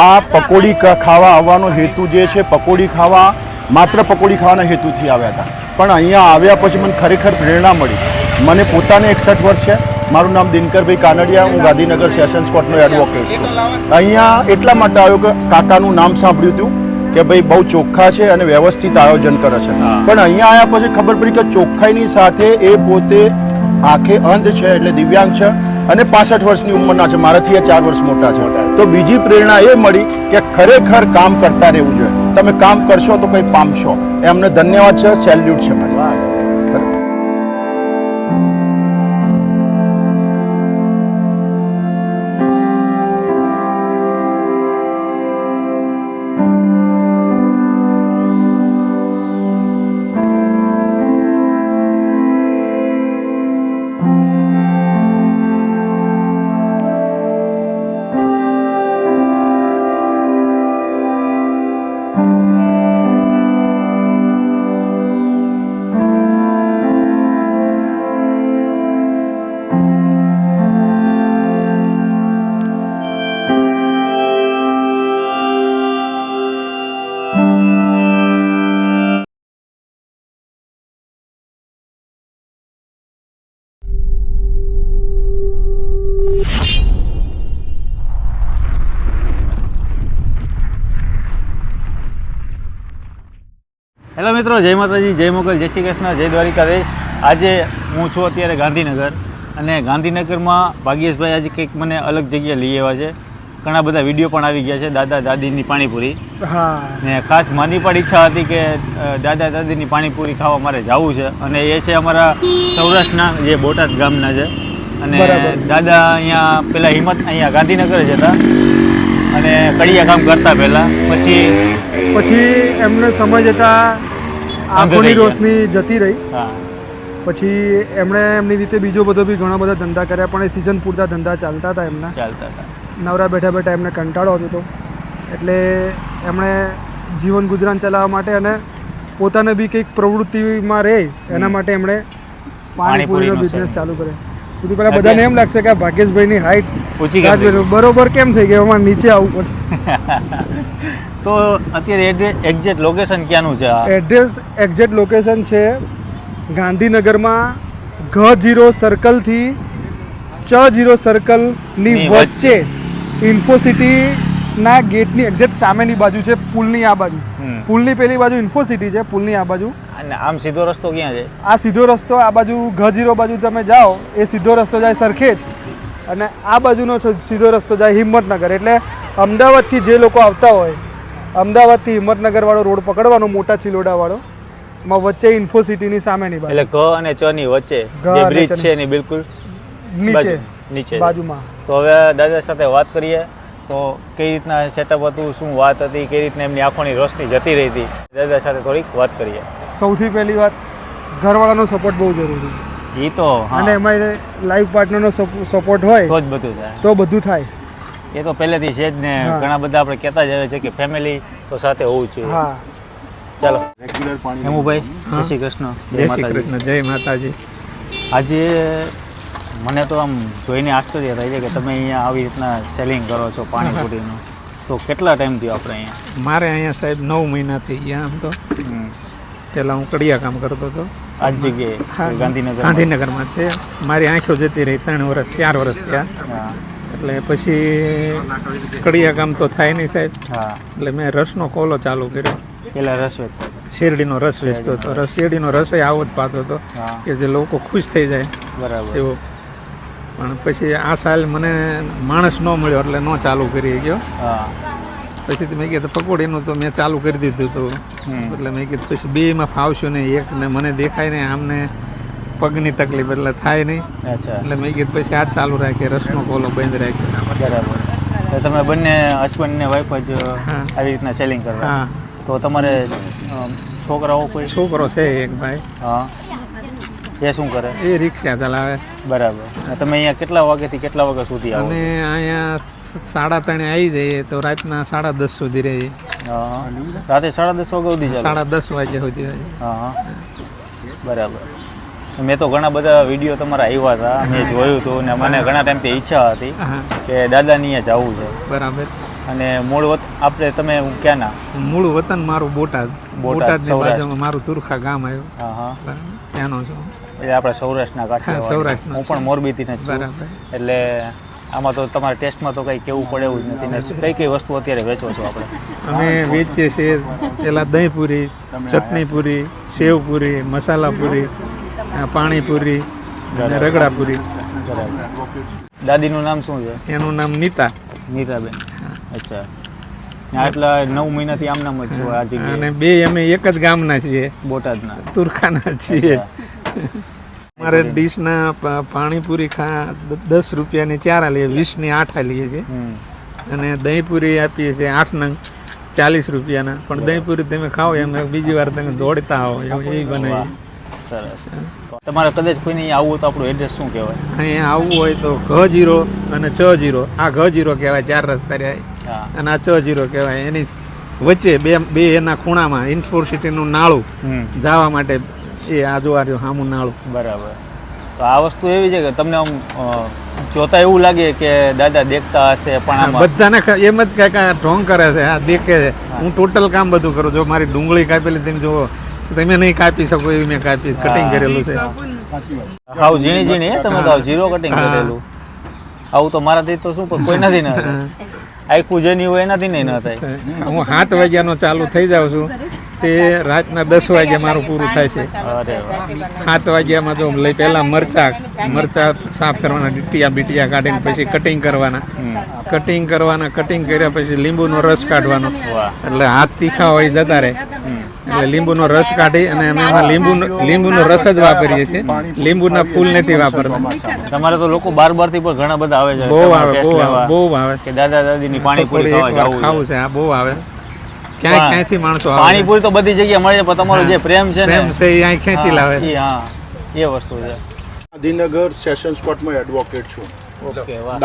આ પકોડી ખાવા આવવાનો હેતુ જે છે, પકોડી ખાવા માત્ર પકોડી ખાવાના હેતુથી આવ્યા હતા, પણ અહીંયા આવ્યા પછી મને ખરેખર પ્રેરણા મળી. મને પોતાને 61 વર્ષ છે. મારું નામ દિનકરભાઈ કાનડિયા, હું ગાંધીનગર સેશન્સ કોર્ટનો એડવોકેટ છું. અહીંયા એટલા માટે આવ્યો કે કાકાનું નામ સાંભળ્યું હતું કે ભાઈ બહુ ચોખ્ખા છે અને વ્યવસ્થિત આયોજન કરે છે. પણ અહીંયા આવ્યા પછી ખબર પડી કે ચોખ્ખાઈની સાથે એ પોતે આંખે અંધ છે, એટલે દિવ્યાંગ છે અને 65 વર્ષની ઉંમરના છે. મારાથી એ 4 વર્ષ મોટા છે. તો બીજી પ્રેરણા એ મળી કે ખરેખર કામ કરતા રહેવું જોઈએ. તમે કામ કરશો તો કંઈ પામશો. એમને ધન્યવાદ છે, સેલ્યુટ છે મારી. હેલો મિત્રો, જય માતાજી, જય મોગલ, જય શ્રી કૃષ્ણ, જય દ્વારિકાધીશ. આજે હું છું અત્યારે ગાંધીનગર, અને ગાંધીનગરમાં ભાગ્યેશભાઈ આજે કંઈક મને અલગ જગ્યાએ લઈ આવ્યા છે. ઘણા બધા વિડીયો પણ આવી ગયા છે દાદા દાદીની પાણીપુરી. ને ખાસ મારી પણ ઈચ્છા હતી કે દાદા દાદીની પાણીપુરી ખાવા મારે જવું છે, અને એ છે અમારા સૌરાષ્ટ્રના જે બોટાદ ગામના છે. અને દાદા અહીંયા પહેલાં હિંમત અહીંયા ગાંધીનગર જ હતા અને કડિયા કામ કરતા પહેલાં. પછી એમને સમય જતાં આંખોની રોશની જતી રહી. પછી એમણે એમની રીતે બીજો બધો બી ઘણા બધા ધંધા કર્યા, પણ એ સિઝન પૂરતા ધંધા ચાલતા હતા. નવરા બેઠા બેઠા એમને કંટાળો આવતો હતો, એટલે એમણે જીવન ગુજરાન ચલાવવા માટે અને પોતાને બી કંઈક પ્રવૃત્તિમાં રહે એના માટે એમણે પાણીપુરીનો બિઝનેસ ચાલુ કર્યો. બધું પહેલાં બધાને એમ લાગશે કે આ ભાગ્યેશભાઈની હાઈટ બરોબર કેમ થઈ ગઈ, એમાં નીચે આવવું પડે. તો અત્યારે એક્ઝેક્ટ લોકેશન ક્યાંનું છે? એડ્રેસ એક્ઝેક્ટ લોકેશન છે ગાંધીનગરમાં G0 સર્કલથી Ch0 સર્કલની વચ્ચે ઇન્ફોસિટીના ગેટની એક્ઝેક્ટ સામેની બાજુ છે. પુલની આ બાજુ, પુલની પેલી બાજુ ઇન્ફોસિટી છે, પુલની આ બાજુ. અને આમ સીધો રસ્તો ક્યાં છે? આ સીધો રસ્તો આ બાજુ G0 બાજુ તમે જાઓ, એ સીધો રસ્તો જાય સરખેજ, અને આ બાજુનો સીધો રસ્તો જાય હિંમતનગર. એટલે અમદાવાદથી જે લોકો આવતા હોય, અમદાવાદથી હિંમતનગર વાળો રોડ પકડવાનો, મોટા ચિલોડા વાળો, માં વચ્ચે ઇન્ફોસિટીની સામેની બાજુ, એટલે ગ અને ચ ની વચ્ચે જે બ્રિજ છે એની બિલકુલ નીચે બાજુમાં. તો હવે દાદા સાથે વાત કરીએ તો કઈ રીતના સેટઅપ હતું, શું વાત હતી, કઈ રીતના એમની આંખોની રોશની જતી રહી હતી, દાદા સાથે થોડીક વાત કરીએ. સૌથી પહેલી વાત, ઘરવાળાનો સપોર્ટ બહુ જરૂરી છે. એ તો અને એમાં લાઈફ પાર્ટનરનો સપોર્ટ હોય તો જ બધું થાય. તો બધું થાય. એ તો પહેલેથી છે જ ને. ઘણા બધા આપણે કહેતા જ આવે છે કે ફેમિલી તો સાથે હોવું જોઈએ. હા, ચાલો. હેમુભાઈ, જય શ્રી કૃષ્ણ. જય શ્રી કૃષ્ણ, જય માતાજી. આજે મને તો આમ જોઈને આશ્ચર્ય થાય છે કે તમે અહીંયા આવી રીતના સેલિંગ કરો છો પાણીપુરીનું. તો કેટલા ટાઈમ થયો આપણે અહીંયા? મારે અહીંયા સાહેબ 9 મહિના થઈ ગયા. આમ તો પહેલાં હું કડિયા કામ કરતો હતો આ જગ્યાએ ગાંધીનગરમાં. તે મારી આંખો જતી રહી 3 વર્ષ 4 વર્ષ થયા. એટલે પછી કડિયા કામ તો થાય નહીં સાહેબ. એટલે મેં રસનો કોલો ચાલુ કર્યો. પેલા રસ વેચતો, શેરડીનો રસ વેચતો હતો. શેરડીનો રસ આવો જ પાતો હતો કે જે લોકો ખુશ થઈ જાય. બરાબર. એવો. પણ પછી આ સાલ મને માણસ ન મળ્યો એટલે ન ચાલુ કરી ગયો. પછી મેં કીધું પકોડીનું તો મેં ચાલુ કરી દીધું હતું. એટલે મેં કીધું પછી બેમાં ફાવશું નહીં. એક ને મને દેખાય ને આમને પગની તકલીફ એટલે થાય નહીં. એટલે મેં કીધું પછી આ ચાલુ રાખીએ, રસનો કોલો બંધ રાખીએ. બરાબર. તો તમે બંને હસબન્ડ ને વાઈફ જ આવી રીતના સેલિંગ કરવા? હા. તો તમારે છોકરાઓ કોઈ? છોકરો છે એક ભાઈ. હા. એ શું કરે? એ રિક્ષા ચલાવે. બરાબર. તમે અહીંયા કેટલા વાગ્યાથી કેટલા વાગ્યા સુધી આવો? અને અહીંયા 3:30 આવી જઈએ તો રાતના 10:30 સુધી રહીએ. રાતે 10:30 વાગ્યા સુધી ચાલે? 10:30 વાગ્યા સુધી. હા, બરાબર. મેં તો ઘણા બધા વિડીયો તમારા આવ્યા હતા, મેં જોયું હતું, ને મને ઘણા ટાઈમથી ઈચ્છા હતી કે દાદાની અહીંયા જવું છે. બરાબર. અને મૂળ આપણે તમે ક્યાંના? મૂળ વતન મારું બોટાદ. બોટાદની સૌરાષ્ટ્ર. બાજુમાં મારું તુરખા ગામ આવ્યું. હા હા, ત્યાંનો છું. એટલે આપણે સૌરાષ્ટ્રના હા, કાંઠે. સૌરાષ્ટ્રનો હું પણ મોરબીથી જ છું. બરાબર. એટલે આમાં તો તમારા ટેસ્ટમાં તો કંઈ કેવું પડે એવું જ નથી ને. કઈ કઈ વસ્તુ અત્યારે વેચો છો આપણે? અમે વેચીએ છીએ પેલા દહીંપુરી, ચટણીપુરી, સેવપુરી, મસાલાપુરી, પાણીપુરી અને રગડાપુરી. દાદીનું નામ શું છે? એનું નામ નીતા. નીતાબેન. અચ્છા. ને આટલા 9 મહિનાથી આમ નામ જ છો આ જગ્યાએ? અને બે અમે એક જ ગામના છીએ, બોટાદના. તુરખાના છીએ. અમારે ડીશના પાણીપુરી 10 રૂપિયાની 4 લઈએ, 20ની 8 લઈએ છીએ. અને દહીંપુરી આપીએ છીએ 8 નંગ 40 રૂપિયાના. પણ દહીંપુરી તમે ખાઓ એમ બીજી વાર તમે દોડતા આવો એ બનાવીએ. સરસ. તમારે કદાચ કોઈને અહીં આવવું તો આપણું એડ્રેસ શું કહેવાય? અહીંયા આવવું હોય તો ઘ0 અને ચ0. આ ઘ0 કહેવાય, 4 રસ્તા રહ્યા. હા. અને આ ચ0 કહેવાય. એની વચ્ચે બે એના ખૂણામાં ઇન્ફોર સિટીનું નાળું જવા માટે એ આજુબાજુ સામું નાળું. બરાબર. તો આ વસ્તુ એવી છે કે તમને આમ જોતા એવું લાગે કે દાદા દેખતા હશે, પણ આમાં બધાને એમ જ કાંઈક ઢોંગ કરે છે. આ દેખે છે. હું ટોટલ કામ બધું કરું. જો મારી ડુંગળી કાપેલી તમે જુઓ, તમે નહીં કાપી શકો એવી મેં કાપી, કટિંગ કરેલું છે. હાવ ઝીણી ઝીણી હે, તમે તો ઝીરો કટિંગ કરેલું. આવું તો મારાથી તો શું કોઈ નથી ને આખું જેની હોય એનાથી નહીં ન થાય. હું 7 વાગ્યાનો ચાલુ થઈ જાઉં છું તે રાતના 10 વાગ્યા મારું પૂરું થાય છે. અરે વાહ. 7 વાગ્યામાં જો લઈ પહેલા મરચા સાફ કરવાના, બીટિયા કાઢીને પછી કટિંગ કરવાના. કટિંગ કર્યા પછી લીંબુનો રસ કાઢવાનો. વાહ. એટલે હાથ તીખા હોય જતા રહે એટલે લીંબુનો રસ કાઢી અને અમે એમાં લીંબુનો રસ જ વાપરીએ છીએ. લીંબુના ફૂલ નથી વાપરતા. તમારે તો લોકો બાર થી પણ ઘણા બધા આવે છે. બહુ તમારો આવે, taste લેવા. બહુ આવે. કે દાદા દાદીની પાણીપુરી ખાવા જાવું ખાવું છે. આ બહુ આવે. ક્યાંયથી માણસો આવે. પાણીપુરી તો બધી જગ્યાએ મળે છે, પણ તમારો જે પ્રેમ છે ને પ્રેમ છે એ અહીં ખેંચી લાવે. હા, એ વસ્તુ છે. ગાંધીનગર સેશન્સ કોર્ટમાં એડવોકેટ છું. ઓકે, વાહ.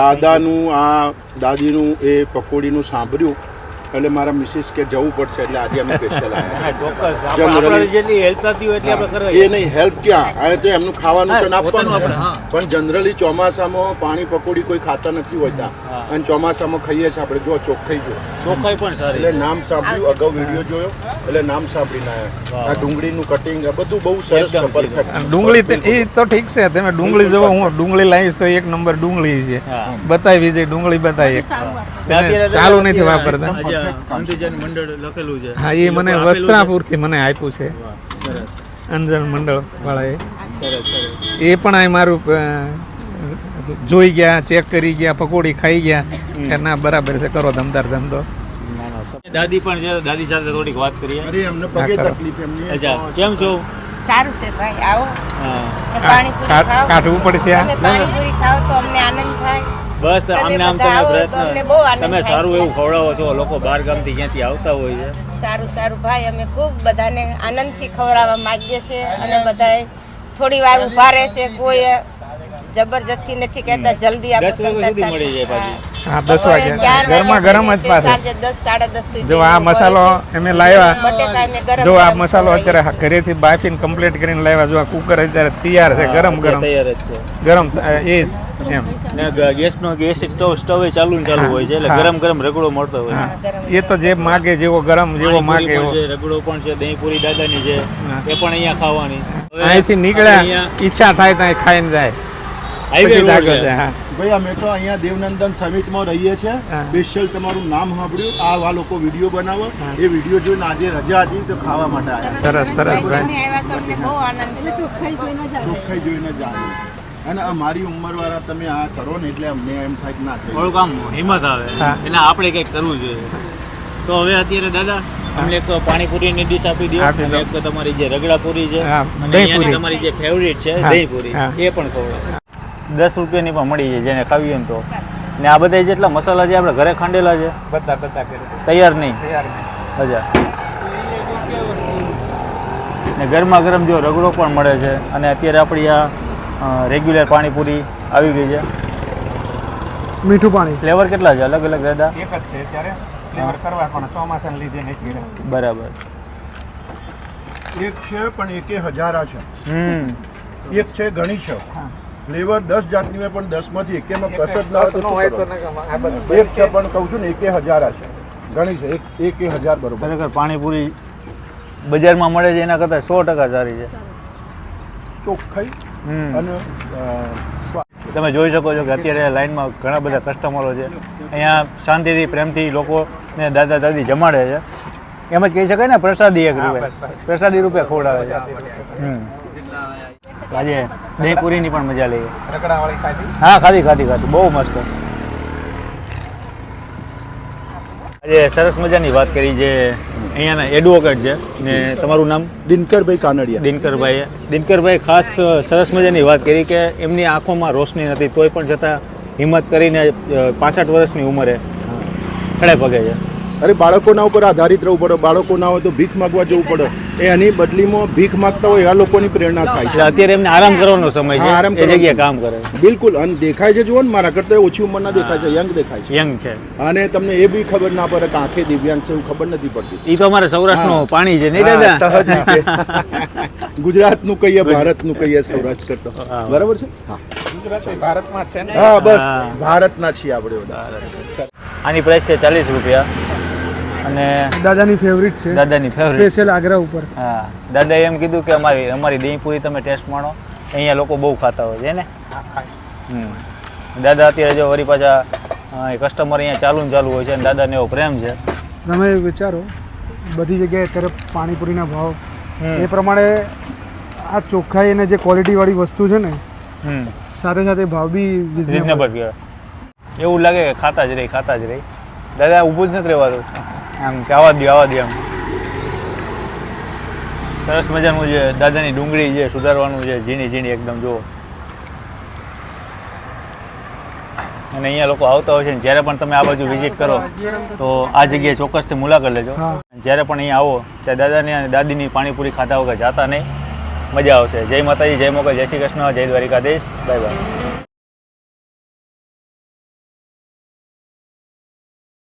દાદીનું એ પકોડીનું સાંભળ્યું એટલે મારા મિસિસ કે જવું પડશે એટલે આજે અમે સ્પેશિયલ આવ્યા. હા, ચોક્કસ. Generally- આપણે જેટલી હેલ્પ થતી હોય એટલી આપણે કરવી. એ નહીં હેલ્પ ક્યાં આ તો એમનું ખાવાનું છે ને પોતાનું આપવાનું આપણે, છે. પણ જનરલી ચોમાસામાં પાણી પકોડી કોઈ ખાતા નથી હોતા અને ચોમાસામાં ખાઈએ છીએ આપણે. જો ચોખ્ખાઈ જો ચોખ્ખાઈ પણ સારી. એટલે નામ સાંભળ્યું, અગાઉ વિડીયો જોયો એટલે નામ સાંભળીને આવ્યા. આ ડુંગળીનું કટિંગ આ બધું બહુ સરસ છે, એકદમ પરફેક્ટ. ડુંગળી એ તો ઠીક છે. તમે ડુંગળી જોવો, હું ડુંગળી લાવીશ તો 1 નંબર ડુંગળી છે. હા. બતાવી દે ડુંગળી બતાવી. અત્યારે ચાલુ નથી વાપરતા. અંધજન મંડળ લખેલું છે. હા, એ મને વસ્ત્રાપુરથી મને આપ્યું છે સરસ અંજન મંડળ વાળાએ. સરસ સરસ. એ પણ આ મારું જોઈ ગયા, ચેક કરી ગયા, પકોડી ખાઈ ગયા કે ના બરાબર છે, કરો ધમદાર ધંધો. દાદી પણ છે, દાદી સાથે થોડીક વાત કરીએ. અરે એમને પગે તકલીફ એમની. અચ્છા, કેમ છો? સારું છે ભાઈ, આવો હા. ને પાણીપુરી ખાઓ. કાઢવું પડશે આ. તમે પાણીપુરી ખાઓ તો અમને આનંદ થાય. બસ આમને આમ બધા તમે આવો તો અમને બહુ આનંદ તમે થાય સારું છે. એવું ખવડાવો છો. લોકો બહાર ગામથી ક્યાંથી આવતા હોય છે. સારું સારું ભાઈ, અમે ખૂબ બધાને આનંદથી ખવડાવવા માંગીએ છીએ અને બધાએ થોડી વાર ઊભા રહેશે. કોઈ જબરજસ્તી નથી કહેતા, જલ્દી 10 વાગ્યા સુધી મળી જાય પાછી. હા, 10 વાગ્યા ગરમા ગરમ જ પાસે. સાંજે 10 સાડા 10 સુધી જો આ મસાલો અમે લાવ્યા, બટેકા અમે ગરમ જો આ ગરમ મસાલો ખવડાવીએ અત્યારે ઘરેથી બાફીને કમ્પ્લીટ કરીને લાવ્યા. જો આ કુકર અત્યારે તૈયાર છે, ગરમ ગરમ તૈયાર જ છે. ગરમ એ એમ. ને ગેસનો ગેસ સ્ટવ ચાલુ ને ચાલુ હોય છે એટલે હા. ગરમ ગરમ રગડો મળતો હોય. હા, એ તો જે માગે જેવો ગરમ જેવો માગે પાણીપુરી એવો. પણ છે, રગડો પણ છે, દહીંપુરી દાદાની છે, હા. એ પણ અહીંયા ખાવાની. હવે અહીંથી નીકળ્યા અહીંયા ઈચ્છા થાય ત્યાં ખાઈને જાય. highway પછી road જાગે છે. છે. હા. ભાઈ અમે તો અહીંયા દેવનંદન સમિટમાં રહીએ છીએ. હા. સ્પેશિયલ તમારું નામ સાંભળ્યું. આ લોકો વિડીયો બનાવો. એ વિડીયો જોઈને આજે રજા હતી તો ખાવા માટે આવ્યા. સરસ સરસ અમે ભાઈ. આવ્યા તો અમને બહુ આનંદ થયો. ચોખ્ખાઈ જોઈને જ આવ્યું. અને અમારી ઉંમરવાળા તમે આ કરો ને એટલે અમને એમ થાય કે ના થાય. થોડુંક આમ હિંમત આવે હા. એટલે આપણે કંઈક કરવું જોઈએ. તો હવે અત્યારે દાદા અમને એક પાણીપુરીની ડીશ આપી દો આપી અને દો. એક તમારી જે રગડાપુરી છે હા, અને દહીંપુરી. અહીંયાની તમારી જે ફેવરિટ છે હા. દહીંપુરી હા. એ પણ ખવડાવો. 10 રૂપિયાની પણ મળી જાય જેને ખાવી હોય ને તો. ને આ બધા જેટલા મસાલા છે આપણે ઘરે ખાંડેલા છે, બધા કરે તૈયાર નહીં. તૈયાર. અચ્છા. ને ગરમા ગરમ જો રગડો પણ મળે છે અને અત્યારે આપણી આ રેગ્યુલર પાણીપુરી આવી ગઈ છે. મીઠું પાણી. ફ્લેવર કેટલા છે અલગ અલગ દાદા? એક જ છે અત્યારે ફ્લેવર કરવા પણ ચોમાસાને લીધે નથી કર્યા. બરાબર. એક છે પણ એકે હજારા છે. એક છે ઘણી છે. હા. ફ્લેવર 10 જાતની હોય પણ 10માંથી એકેમાં કસર ના બસ ન હોય તો હોય ને આ બધું તો એક છે પણ કહું છું ને 1000 હશે ઘણી છે એક 1000 બરોબર ખરેખર પાણીપુરી બજારમાં મળે છે એના કરતાં 100% સારી છે. ચોખ્ખાઈ હમ. અને સ્વાદ. તમે જોઈ શકો છો કે અત્યારે લાઈનમાં ઘણા બધા કસ્ટમરો છે. અહીંયા શાંતિથી પ્રેમથી લોકોને દાદા દાદી જમાડે છે. એમ જ કહી શકાય ને પ્રસાદી એક રૂપે પ્રસાદી રૂપે ખવડાવે છે. આજે દહીં પૂરીની પણ મજા લઈએ. રગડાવાળી ખાધી હા ખાધી બહુ મસ્ત. આજે સરસ મજાની વાત કરી જે અહીંયાના એડવોકેટ છે ને તમારું નામ દિનકરભાઈ કાનડિયા. દિનકરભાઈ ખાસ સરસ મજાની વાત કરી કે એમની આંખોમાં રોશની નથી તોય પણ છતાં હિંમત કરીને 65 વર્ષની ઉંમરે ખડે પગે છે. અરે બાળકોના ઉપર આધારિત રહેવું પડે. બાળકો ના હોય તો ભીખ માગવા જવું પડે. એની બદલીમાં ભીખ માગતા હોય એવા લોકોની પ્રેરણા થાય એટલે છે. અત્યારે એમને આરામ કરવાનો સમય હા, આરામ છે એ કરવાનો. જગ્યાએ કામ કરે છે. બિલકુલ. અને દેખાય છે જુઓ ને મારા કરતા ઓછી ઉંમરના દેખાય છે, યંગ દેખાય છે. યંગ છે અને તમને એ બી ખબર ના પડે કે આંખે દિવ્યાંગ છે એવું ખબર નથી પડતી. એ તો અમારે સૌરાષ્ટ્રનું પાણી છે નહીં હા, દાદા? સહજ રીતે ગુજરાતનું કહીએ, ભારતનું કહીએ, સૌરાષ્ટ્ર કરતો હા. બરાબર છે. હા ગુજરાત એ ભારતમાં જ છે ને હા બસ હા. ભારતના છીએ આપણે બધા. આની પ્રાઇસ છે 40 રૂપિયા અને દાદાની ફેવરિટ છે, દાદાની ફેવરિટ. સ્પેશિયલ આગ્રા ઉપર. હા દાદાએ એમ કીધું કે અમારી દહીં પૂરી તમે ટેસ્ટ માણો. અહીંયા લોકો બહુ ખાતા હોય છે ને. દાદા અત્યારે જો વળી પાછા કસ્ટમર અહીંયા ચાલુ હોય છે અને દાદાને એવો પ્રેમ છે. તમે વિચારો બધી જગ્યાએ અત્યારે પાણીપુરીના ભાવ હમ. એ પ્રમાણે આ ચોખ્ખાઈ અને જે ક્વોલિટીવાળી વસ્તુ છે ને હમ સાથે સાથે ભાવ બી રીઝનેબલ reasonable. કહેવાય. એવું લાગે કે ખાતા જ રહી. દાદા ઊભું જ નથી રહેવાતું. આમ કે આવા દો આમ. સરસ મજાનું છે દાદાની ડુંગળી છે સુધારવાનું છે ઝીણી એકદમ જુઓ. અને અહીંયા લોકો આવતા હોય છે ને જ્યારે પણ તમે આ બાજુ વિઝિટ કરો તો આ જગ્યાએ ચોક્કસથી મુલાકાત લેજો. હા. જ્યારે પણ અહીંયા આવો ત્યારે દાદાની અને દાદીની પાણીપુરી ખાતા વગર જાતા નહીં. મજા આવશે. જય માતાજી, જય મોગલ, જય શ્રી કૃષ્ણ, જય દ્વારિકાધીશ. Bye bye.